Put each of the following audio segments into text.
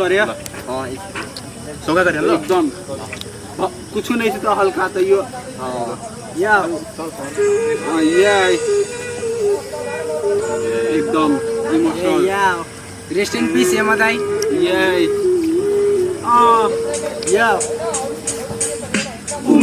अरे सोगा गरे ल एकदम कुछ नहीं तो हल्का तो यो या एकदम emotional rest in peace Hema दाइ या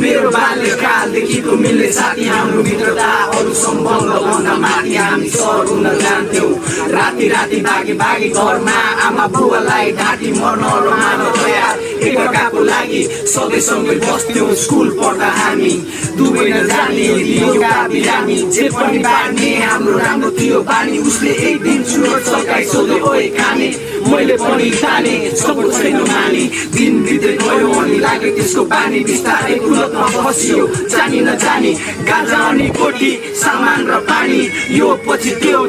मेरो बाल्यकालदेखिको मिल्ने साथी हाम्रो मित्रता अरू सम्बन्ध भन्दा माथि हामी सहर हुन जान्थ्यौँ राति राति भागी भागी घरमा आमा बुवालाई ढाँटी मर्न रमाउन तयार एकअर्काको लागि सधैँ सँगै बस्थ्यौँ स्कुल पढ्दा हामी दुवै नजाने एउटा बिरामी जे पनि बाँड्ने हाम्रो राम्रो थियो बानी उसले एक दिन चुरोट चल्काइ सोध्यो ओए खाने मैले पनि ताने सबै छैन माने दिन बित्दै गयो अनि लाग्यो त्यसको बानी बिस्तारै कुलतमा फसियो जानी नजानी गाजा अनि कोठी सामान र पानी यो पछि त्यो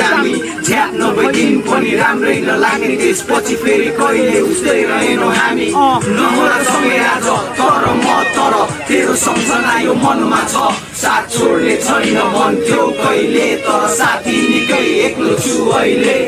दामी झ्याप नभए दिन पनि राम्रै नलाग्ने त्यसपछि फेरि कहिले उस्तै रहेनौँ हामी नहोला सँगै आज तर म तर तेरो सम्झना यो मनमा छ साथ छोड्ने छैन भन्थ्यौ कहिले तर साथी निकै एक्लो छु अहिले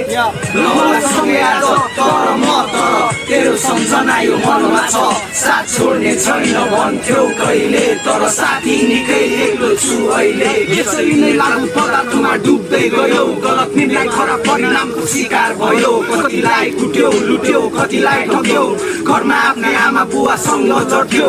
नहोला सँगै आज तर म तर तेरो सम्झना यो मनमा छ साथ छोड्ने छैन भन्थ्यौ कहिले तर साथी निकै एक्लो छु अहिले यसरी नै लागु पदार्थमा डुब्दै गयो गलत निर्णय खराब परिणामको शिकार भयो कतिलाई कुट्यो लुट्यो कतिलाई ठग्यो घरमा आफ्नै आमा बुवासँग चढ्थ्यो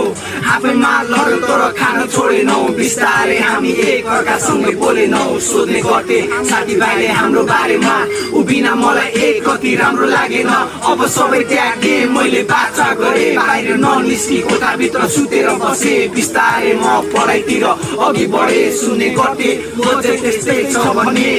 आफैमा लड्यो तर खान छोडेनौ बिस्तारै हामी एकअर्कासँगै बोलेनौ सोध्ने गर्थे साथीभाइले हाम्रो बारेमा उभिना मलाई एक कति राम्रो लागेन अब सबै त्यागे मैले बाचा गरे बाहिर ननिस्की कोठाभित्र सुतेर बसे बिस्तारै म पढाइतिर अघि बढे सुने गर्थे अझै त्यस्तै छ भने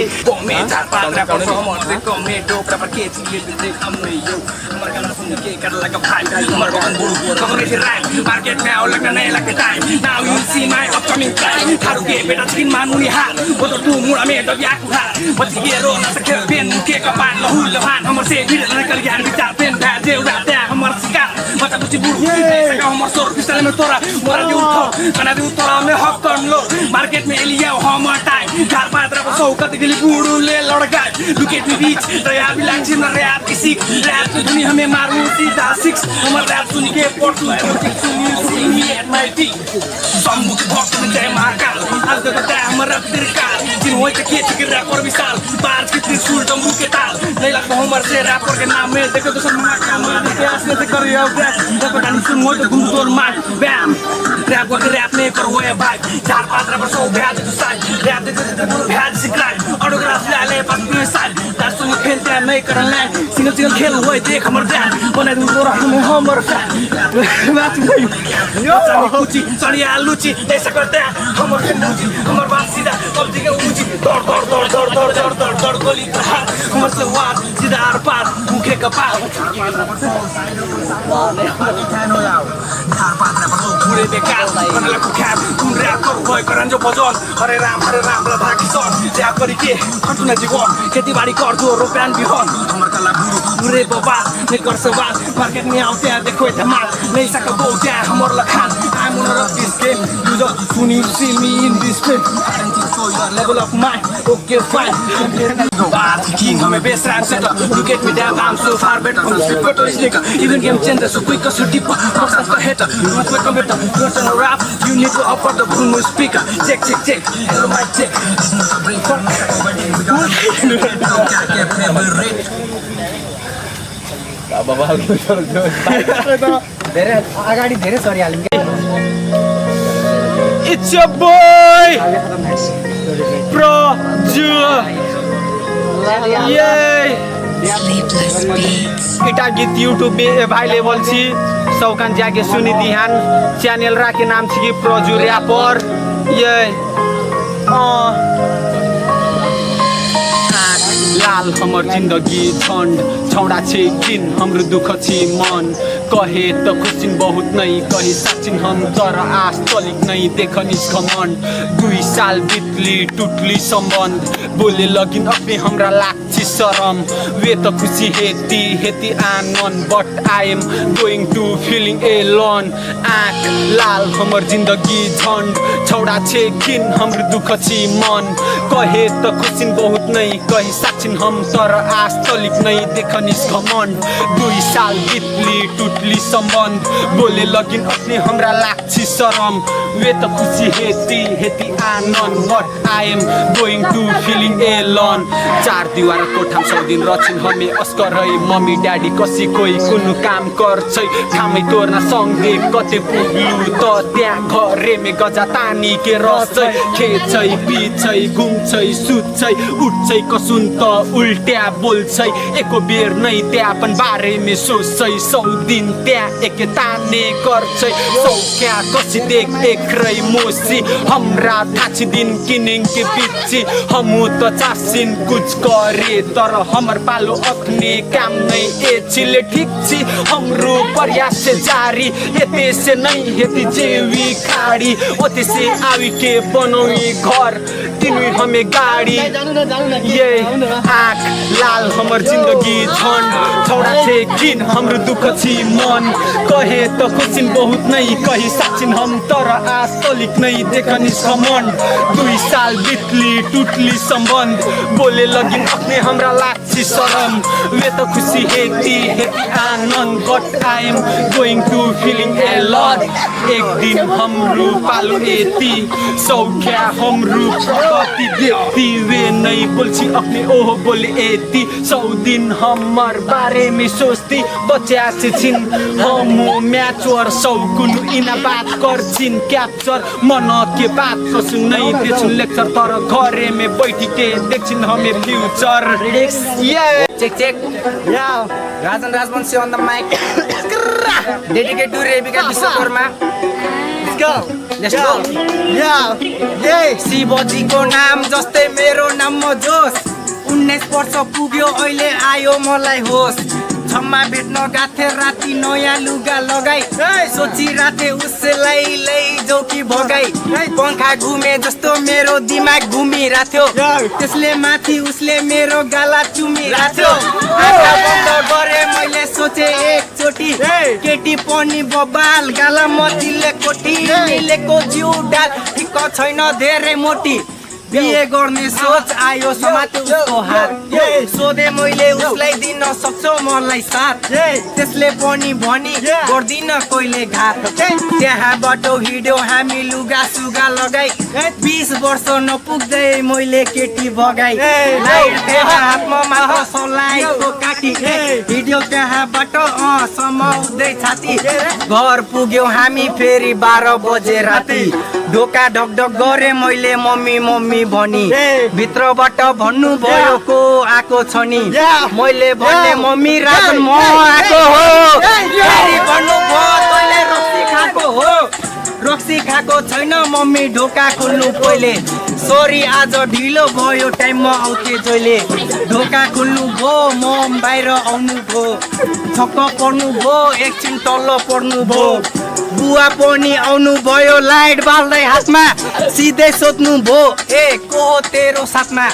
मार्केट में लिया हमर टाइम चार पात्रा को सौकत के लिए बुड़ूले लड़का लुक एट मी बीच दया भी लागछे न रैप की सीख रैप की दुनिया हमें मारू सीधा 6 हमर रैप सुन के पढ़तु सी मी एट माय टी सम्मुख भक्त में जय महाकाल आज तक हमर रैप तिरकाल जिन होय के के रैपर विशाल बार की त्रिशूल डमरू के ताल नहीं लगता हमर से रैपर के नाम में देखो तो सब महाकाल इतिहास में से करियो रैप देखो डांस सुन होय तो गुंडोर मार बैम रैप को रैप नहीं करो है भाई चार पात्रा पर सो भ्याज तो साइड रैप दे भ्याज सिक्राइ ऑटोग्राफ ले ले पास में साइड दास सुन खेलते हैं नहीं करन लैंड सिंगल सिंगल खेल होय देख हमर ध्यान बना दूं तोरा हमर फैन बात गई यो कुची चढ़िया लुची ऐसा करते हैं हमर बात सीधा पबजी के ऊंची दौड़ गोली का हाथ हमर से वार सीधा आर पार मुखे का पार पूरे बेकार बनला को ख्याल तुम रैप कर भय करन जो भजन हरे राम राधा किशन ज्या करी के खटुना जीवन खेतीबाड़ी कर दो रोप्यान बिहन हमर कला बुरे बाबा ने कर सवाल मार्केट में आते हैं देखो धमाल नहीं सका गो क्या हमर लखान I am one of this game you just when you see me in this film level of mind okay fine bad king हमें best rhyme setter look at me damn I'm so far better from the street photo is nigga even game changer so quick so deeper first as the hater you want to come better you want to rap you need to offer the boom speaker check hello mic check धेरै अगाडि धेरै सरिहाल्यौं के It's your boy Pro Ju Yay इटा गीत YouTube में available छी सौकान जाके सुनी दिहान चैनल राखे नाम छी कि प्रोजू रैपर ये लाल हमर जिंदगी झंड छौड़ा छे किन हमरो दुख छी मन कहे तो खुशिन बहुत नहीं कहे साचिन हम तर आस तलिक नहीं देखनी घमंड 2 साल बितली टूटली संबंध बोले लगिन अपने हमरा लाग्छ शरम वे तो खुशी हेती आनन but I am going to feeling alone आँख लाल हमर जिंदगी झंड छौड़ा छे किन हमरो दुख छी मन कहे तो खुशिन बहुत नै कहीं साक्षिन हम तर आस तलिक नै देखनिस घमण्ड 2 साल बितली टुटली सम्बन्ध बोले लगिन अपने हमरा लाग्छ शरम वे त खुसी हेती आनन्द but I am going to feeling alone 4 दीवार कोठाम 100 दिन रछिन हमे अस्करै मम्मी ड्याडी कसी कोही कुनु काम गर्छ ठामै तोर्ना सँगै कतै पुग्नु त त्यहाँ घरेमे गजा तानी के रसै खेलै पिछै घुम्छै सुत्छै उठ्छै कसुन त उल्ट्या बोल्छै एको बेर नै त्यहाँ पनि बारेमे सोच्छै 100 दिन त्यहाँ एके ताने गर्छै सौख्या कसी देख एक्रै मोसी हमरा थाची दिन किनिङ के बिच्ची हमु त चासिन कुछ करे तर हमर पालो अखने काम नै एछिले ठीक छी हमरो प्रयास से जारी एते से नहीं हेती जेवी खाड़ी ओते से आवी के बनौई घर तिमी हमें गाड़ी ये आँख लाल हमर जिंदगी झंड छोड़ा छे किन हमरो दुख छी मन कहे त खुशिन बहुत नहीं कही साक्षिन हम तर आस तलिक नहीं देखनिस घमण्ड 2 साल बितली टुटली सम्बन्ध बोले लगिन अपने हमरा लाग्छ शरम वे त खुसी हेती आनन्द but I am going to feeling alone एक दिन हमरो पालो एती सौख्या हमरो प्रगति देखती वे नहीं बोल्छी अपने ओहो बोले एती 100 दिन हमर बारे में सोच्ती बच्चा से छिन हमो म्याचर 100 कुनु इना बात गर्छिन क्याप्चर मन के बात कसु नहीं देछिन लेक्चर तर घरे में बैठी के देखछिन हमें future Check. Yeah. Rajan Rajbanshi on the mic. Dedicated to Rebecca Vishwakarma. Let's go. Yeah. Shivji को नाम जस्तै मेरो नाम म जोस 19 वर्ष पुग्यो अहिले आयो मलाई होस छम्मा भेट्न गाथे राति नयाँ लुगा लगाई सोची राते उसलाई लैजाऊ कि भगाई पंखा घुमे जस्तो मेरो दिमाग घुमिराथ्यो त्यसले माथि उसले मेरो गाला चुमिराथ्यो आँखा बन्द गरे मैले सोचे एकचोटी केटी पनि बबाल गाला मतिले कोटी मिलेको जिउ डाल ठिक्क छैन धेरै मोटी बिहे गर्ने सोच आयो समाते उसको हात सोधे मैले उसलाई दिन सक्छौ मलाई साथ त्यसले पनि भनी गर्दिन कहिले घात त्यहाँबाट हिँड्यो हामी लुगा सुगा लगाई 20 वर्ष नपुग्दै मैले केटी भगाई लाइट हातमा मात्र सलाइको काटी हिँड्यो त्यहाँबाट समाउँदै छाती घर पुग्यो हामी फेरि 12 बजे राति ढोका ढकढक गरे मैले मम्मी भनी भित्रबाट भन्नु भयो को आको छ नि मैले भने मम्मी राजन म आको हो फेरि भन्नु भयो तैले रक्सी खाको हो रक्सी खाको छैन मम्मी ढोका खोल्नु पहिले सरी आज ढिलो भयो टाइममा आउँथे जहिले ढोका खोल्नु भो मम बाहिर आउनु भो छक्क पर्नु भो एकछिन तल्लो पर्नु भो बुवा पनि आउनु भयो लाइट बाल्दै हातमा सिधै सोध्नु भो ए को हो तेरो साथमा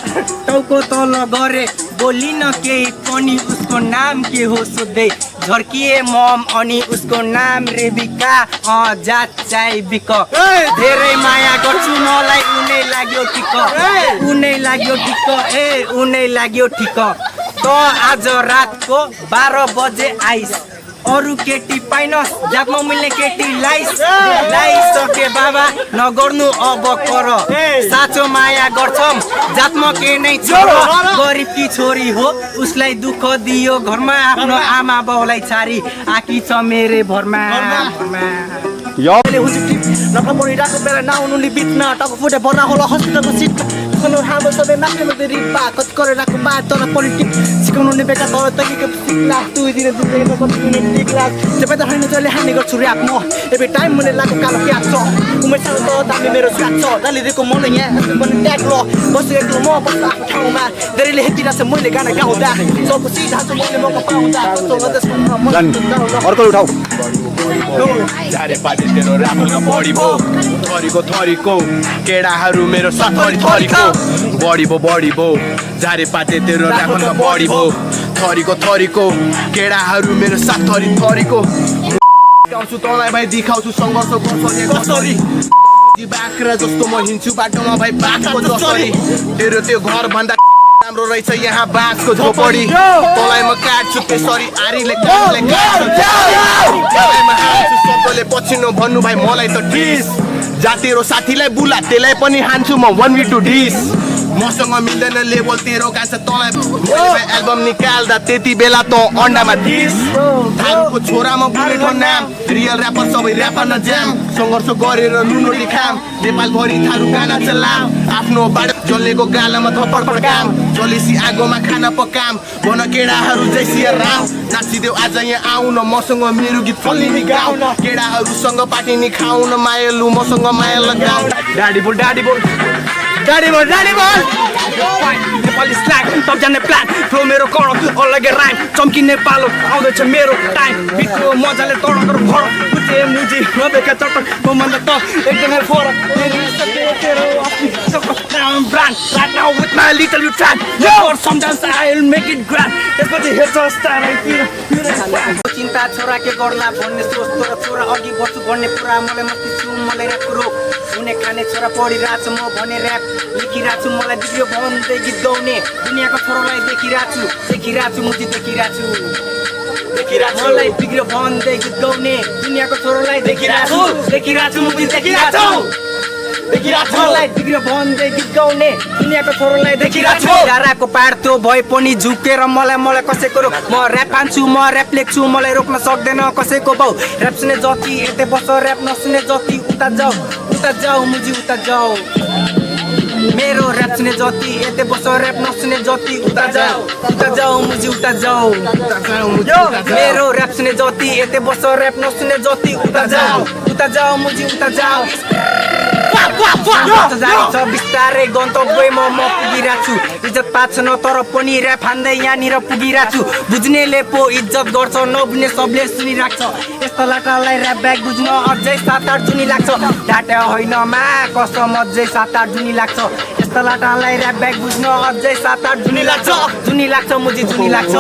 टाउको तल गरे बोलिन केही पनि उसको नाम के हो सोध्दै झर्किए मम अनि उसको नाम रेबिका जात चाइ बिक धेरै माया गर्छु मलाई उनै लाग्यो ठिक त आज रातको 12 बजे आइस अरु केटी पाइनस् जातमा मिल्ने केटी लाइसके बाबा नगर्नु अब कर साँचो माया गर्छौं जातमा के नै छोरो गरिबकी छोरी हो उसलाई दुःख दियो घरमा आफ्नो आमा बाउलाई छारी आकी छ मेरे भरमा नक्का परिरहेको बेला नआउनुले बित्न टाउको फुटे बना होला हस्पिटलको सिट खनु हाम्रो सबै माथि माथि रिपा कति गरेर बात तर पोलिटिक सिकाउनु बेका तर तकिको सिक्ला 2 दिन दुईको कति दिन निक्ला सबै त हैन जले हान्ने गर्छु र्याप म एभ्री टाइम मैले लागो कालो क्याप छ उमेर छ त दामी मेरो स्क्वाट छ डालिदिएको मलाई यहाँ पनि ट्याग ल बसेको म बस्दा ठाउँमा धेरैले हेतिरा छ मैले गाना गाउँदा सबको सिधा छ मैले मौका पाउँदा सबै त्यसको म अर्को उठाऊ जारे पाटे तेरो राम्रो बडी भो थरीको केडाहरू मेरो साथरी थरीको बडी भो जारे पाटे तेरो राम्रो बडी भो थरीको केडाहरू मेरो साथरी थरीको आउँछु तँलाई भाइ देखाउँछु संघर्ष गर्छ कसरी बाख्रा जस्तो म हिँड्छु बाटोमा भाइ बाख्राको जसरी तेरो त्यो घर भन्दा हाम्रो रहेछ यहाँ बाँसको झोपडी तँलाई म काट्छु त्यसरी आरीले काट्छु तँलाई म हान्छु शब्दले पछिनो भन्नु भाइ मलाई त डिस जाति र साथीलाई बुला त्यसलाई पनि हान्छु म 1v2 डिस मसँग मिल्दैन लेभल तेरो कान्छ तँलाई एल्बम निकाल्दा त्यति बेला त अन्डामा डिस धानको छोरामा बुलेटो नाम रियल ऱ्यापर सबै ऱ्यापर न ज्याम सङ्घर्ष गरेर नुनोली खाम नेपालभरि थारू गाना चलाम आफ्नो बाटो जलेको गालामा थप्पड पड्काम जलेसी आगोमा खाना पकाम भन केडाहरू जय सिया राम नाचिदेऊ आज यहाँ आउन मसँग मेरो गीत फल्लिने गाउन केडाहरूसँग पाटिनी खाउन मायालु मसँग माया लगाऊ डाडी बोल डाडी बोल डाडी बोल डाडी बोल नेपाली स्ल्याङ तब जाने प्लान फ्लो मेरो कड अलग्गै राइम चम्किने पालो आउँदैछ मेरो टाइम बिटको मजाले तडकर भर कुटे मुजी नदेखे चटक मभन्दा त एकदमै फरक brand right now with my little you track your sometimes I will make it grand त्यसपछि हेर्छ स्टार चिन्ता छोरा के गर्ला भन्ने सोच तर छोरा अघि बढ्छु भन्ने पुरा मलाई मस्ती छु मलाई ऱ्यापको रोग हुने खाने छोरा पढिरहेको छु म भने ऱ्याप लेखिरहेको छु मलाई बिग्रियो भन्दै गीत गाउने दुनियाँको छोरालाई देखिरहेको छु मुजी देखिरहेको छु मलाई बिग्रियो भन्दै गीत गाउने दुनियाँको छोरालाई देखिरहेको छु मुजी देखिरहेको छु मलाई बिग्रियो भन्दै गीत गाउने दुनियाँको छोरालाई देखिरहेको छु डाँडाको पार त्यो भए पनि झुकेर मलाई कसैको रोक म ऱ्याप हान्छु म ऱ्याप लेख्छु मलाई रोक्न सक्दैन कसैको बाउ ऱ्याप सुने जति यतै बस ऱ्याप नसुने जति उता जाऊ मुजी उता जाऊ मेरो ऱ्याप सुने जति यतै बस ऱ्याप नसुने जति उता जाऊ मुजी उता जाऊ मेरो ऱ्याप सुने जति यतै बस ऱ्याप नसुने जति उता जाऊ मुजी उता जाऊ जान्छ बिस्तारै गन्तव्यमा म पुगिरहेको छु इज्जत पाएको छैन तर पनि ऱ्याप हान्दै यहाँनिर पुगिरहेको छु बुझ्नेले पो इज्जत गर्छ नबुझ्ने सबले सुनिराख्छ यस्तो लाटालाई ऱ्याप ब्याग बुझ्न अझै 7-8 जुनी लाग्छ ढाटा होइन मा कसम अझै 7-8 जुनी लाग्छ यस्तो लाटालाई ऱ्याप ब्याग बुझ्न अझै 7-8 जुनी लाग्छ मुजी जुनी लाग्छ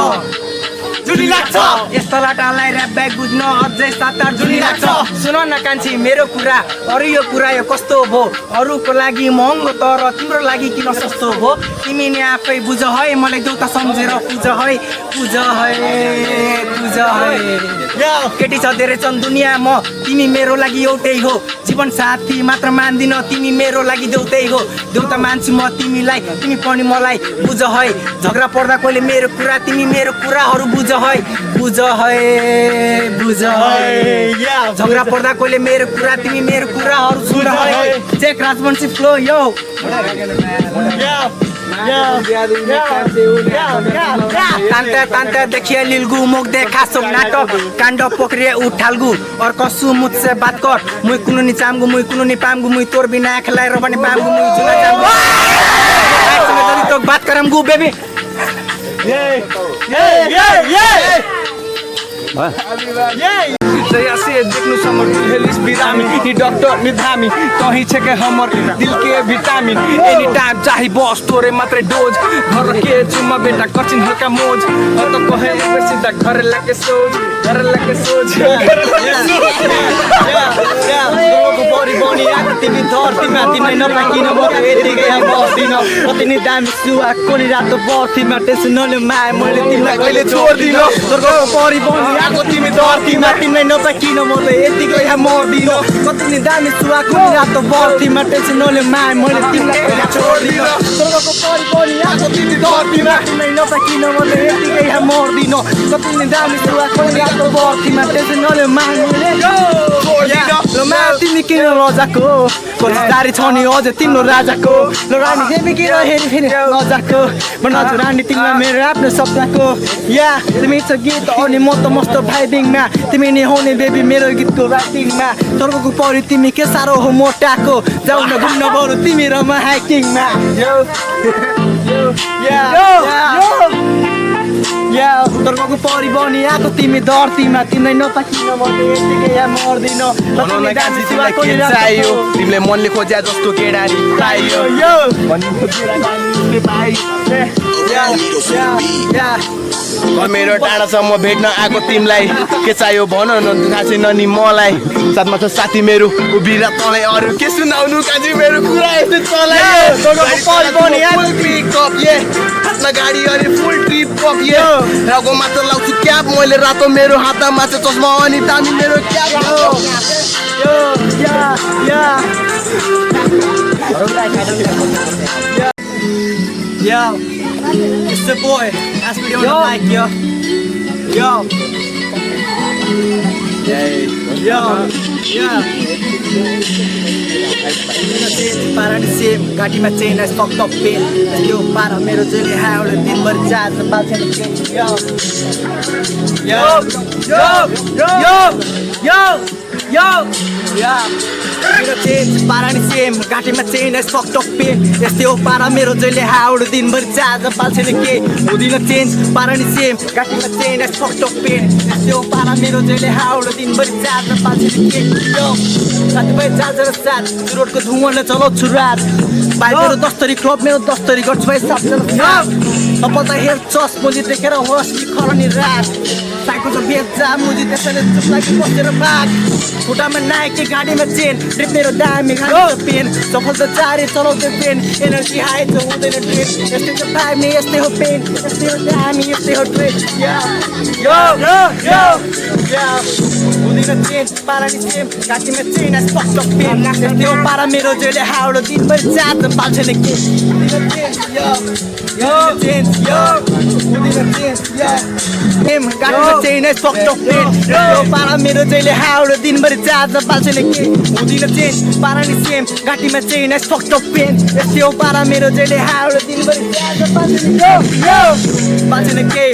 यस्तो लाटालाई ऱ्याप ब्याग बुझ्न अझै 7-8 जुनी लाग्छ सुन न कान्छी मेरो कुरा अरू यो कुरा यो कस्तो भो अरूको लागि महँगो तर तिम्रो लागि किन सस्तो भो तिमी नि आफै बुझ है मलाई देउता सम्झेर पूज है केटी छ धेरै छन् दुनियाँ म तिमी मेरो लागि एउटै हो जीवन साथी मात्र मान्दिन तिमी मेरो लागि देउता मान्छु म तिमीलाई तिमी पनि मलाई बुझ है झगडा पर्दा कहिले मेरो कुरा तिमी मेरो कुराहरू बुझ है झगडा पर्दा कहिले मेरो कुरा तिमी मेरो कुराहरू सुन है चेक राजवंशी फ्लो यो तान्ता देखिए लिलगु मुख देखा सब नाटक कांड पकड़े उठालगु और कसु मुझसे बात कर मुई कुनु नि चामगु मुई कुनु नि पामगु मुई तोर बिना खलाई रबनी पामगु मुई जुना चामगु तो बात करमगु बेबी जैसे देख्नु समर हेलिस बिरामी नी डॉक्टर नि धामी तही छ के हमर दिल के विटामिन एनी टाइम चाहि बस तोरे मात्रै डोज घर के चुमा बेटा कचिन हल्का मोज त कहे सीधा घर लगे सोच बढी बनी आएको तिमी धरतीमा तिमी नपाकिन म यतिकै यहाँ बस्दिन कति नि दामी सुवा कोनी रातो बर्थीमा टेन्सनले माया मैले तिमीलाई कहिले छोड्दिन स्वर्गको परी बनी आएको तिमी धरतीमा तिमीलाई नपाकिन म त यतिकै यहाँ मर्दिन कति नि दामी सुवा कोनी रातो बर्थीमा टेन्सनले माया मैले तिमीलाई कहिले छोड्दिन स्वर्गको परी बनी आएको तिमी धरतीमा तिमीलाई नपाकिन म त यतिकै यहाँ मर्दिन कति नि दामी सुवा कोनी रातो बर्थीमा टेन्सनले माया मैले छोड्दिन तिमी किन रजाको कोचदारी छ नि अझ तिम्रो राजाको रानी तिमी किन हेरी फेरि रजाको म नजर रानी तिमीलाई मेरो आफ्नो सपनाको या तिमी छ गीत अनि म त मस्त भाइबिङमा तिमी नि हो नि बेबी मेरो गीतको राइटिङमा सर्वको परि तिमी के साह्रो हो मोटाको जाऊ न घुम्न बरु तिमी र म हाइकिङमा तर्कको परि बनी आएको तिमी धरतीमा तिमीलाई नपाकिन म यतिकै यहाँ मर्दिन तिमीले मनले खोज्या जस्तो केडारी पाइयो घर मेरो टाढासम्म भेट्न आएको तिमीलाई के चाहियो भन न थाहा छैन नि मलाई साथमा छ साथी मेरो उभिएर तँलाई अरू के सुनाउनु काजी मेरो कुरा यस्तो चलायो हातमा गाडी अनि फुल ट्रिप कप राको मात्र लाउँछु क्याप मैले रातो मेरो हातमा छ चस्मा अनि दामी मेरो cap Yo, it's the boy. That's what you on the mic, yo. Yo. Para di sim, गाडी में चेन है fucked up pain. यो para मेरो जेली है और दिन भर जात बात है yo. मेरो चेन para di sim, गाडी में चेन है fucked up pain. यस्तै हो para मेरो जेली है और दिन भर जात बात है के उदिन चेन para di sim, गाडी में चेन है fucked up pain. यस्तै हो para मेरो जेली है और दिन भर जात बात है के yo. साथीभाइ चार्जर साथ रोडको धुवाले चलाउँछु रात भाइ मेरो दस्तरी क्लब मेरो दस्तरी गर्छु भाइ सबजना तपाईँ त हेर्छस् मुजी देखेर होस् कि खरनी रात साइको त बेच्चा मुजी त्यसैले चुप लागि बसेर बाग खुट्टामा नाइकी गाडीमा चेन ट्रिप मेरो दामी गाडीको पेन सफल त चारे चलाउँदै पेन एनर्जी हाई त हुँदैन ट्रेन यस्तै त पाइने यस्तै हो पेन यस्तै हो दामी यस्तै हो ट्रेन हुँदैन चेन पारा नि सेम घाँटीमा चेन स्पष्ट पेन यस्तै हो पारा मेरो जेले हाउडो दिनभरि जात पाल्छेन के हुँदैन चेन घाँटीमा चेन स्पष्ट पेन यो पारा मेरो जेले हाउडो दिनभरि जात पाल्छेन के हुँदैन चेन पारा नि सेम घाँटीमा चेन स्पष्ट पेन यस्तै हो पारा मेरो जेले हाउडो दिनभरि जात पाल्छेन के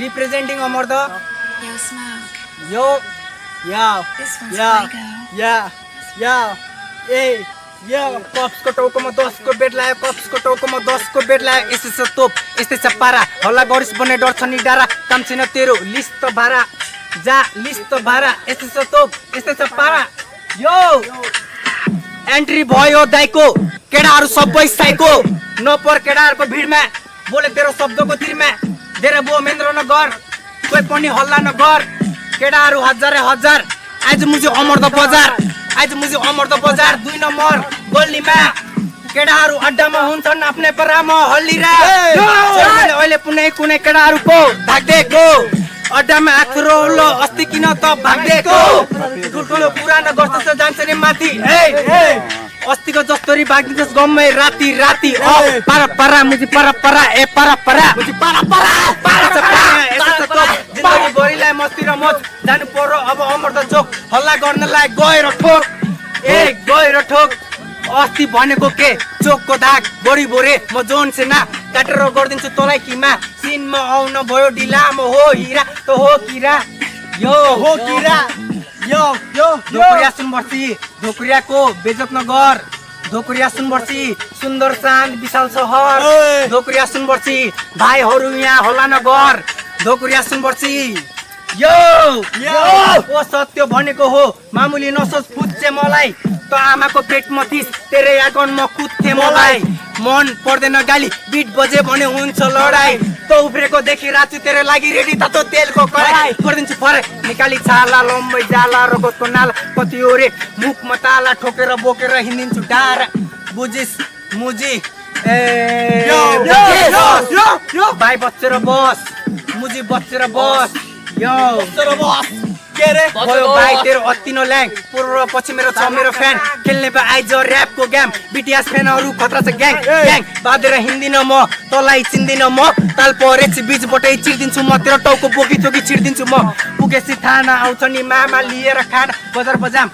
रिप्रेजेन्टिङ अमर द Yo, कप्सको टाउकोमा 10 को बेड लायो कप्सको टाउकोमा 10 को बेड लायो यस्तै छ तोप यस्तै छ पारा हल्ला गरिस बन्ने डर छ नि डारा काम छैन तेरो लिस्ट त भारा जा लिस्ट त भारा यस्तै छ तोप यस्तै छ पारा यो एन्ट्री भयो दाइको केडाहरू सबै साइको नपर केडाहरूको भिडमा बोले तेरो शब्दको तिरमा धेरै बो मेन्द्र नगर कोही पनि हल्ला नगर केडाहरू हजारै हजार आज मुझे अमर द बजार आज मुझे अमर द बजार 2 नम्बर गल्लीमा केडाहरू अड्डामा हुन्छन् आफ्नै परामा हल्लीरा अहिले कुनै केडाहरूको भाग्देको अड्डामा आखरो लो अस्ति किन त भाग्देको ठुल्ठुलो पुरानो गर्छ जान्छ नि माथि अस्तिको जस्तरी भाग्दिन्छस् गम्मै राति राति पारा पारा मुझे पारा पारा ए पारा पारा मुझे पारा पारा पारा जिन्दगी भरिलाई मस्ती र मोज जानु पर्यो अब अमर द चोक हल्ला गर्नलाई गएर ठोक गएर ठोक अस्ति भनेको के चोकको दाग बढी बोरे म जोन सेना काटेर गरिदिन्छु तँलाई किमा सिनमा आउन भयो ढिला म हो हिरा त हो किरा यो हो किरा यो ढोकुरिया सुनबर्सी ढोकुरियाको बेजत नगर ढोकुरिया सुनबर्सी सुन्दर शान्त विशाल सहर ढोकुरिया सुनबर्सी भाइहरू यहाँ होला नगर ढोकुरिया सुनबर्सी यो ओ सत्य भनेको हो मामुली नसोच पुज्छे मलाई त आमाको पेटमा थिस तेरे आगनमा कुद्थे मलाई मन पर्दैन गाली बिट बजे भने हुन्छ लडाई त उफ्रेको देखि राति तेरे लागि रेडी तातो तेलको कराई गरिदिन्छु फरे निकाली छाला लम्बै जाला रगतको नाला कति ओरे मुखमा ताला ठोकेर बोकेर हिँडिन्छु डारा बुझिस मुजी भाइ बच्चेर बस मुजी बच्चेर बस यो के रे भयो भाइ तेरो अति नो ल्याङ पूर्व पछि मेरो छ मेरो फ्यान खेल्ने पा आइज र्यापको गेम बीटीएस फ्यानहरु खतरा छ ग्याङ ग्याङ बादेर हिँड्दिन म तलाई चिन्दिन म ताल परेछि बीचबाटै चिर्दिन्छु म तेरो टाउको बोकी चोकी चिर्दिन्छु म पुगेसी थाना आउँछ नि मामा लिएर खाना बजार बजाम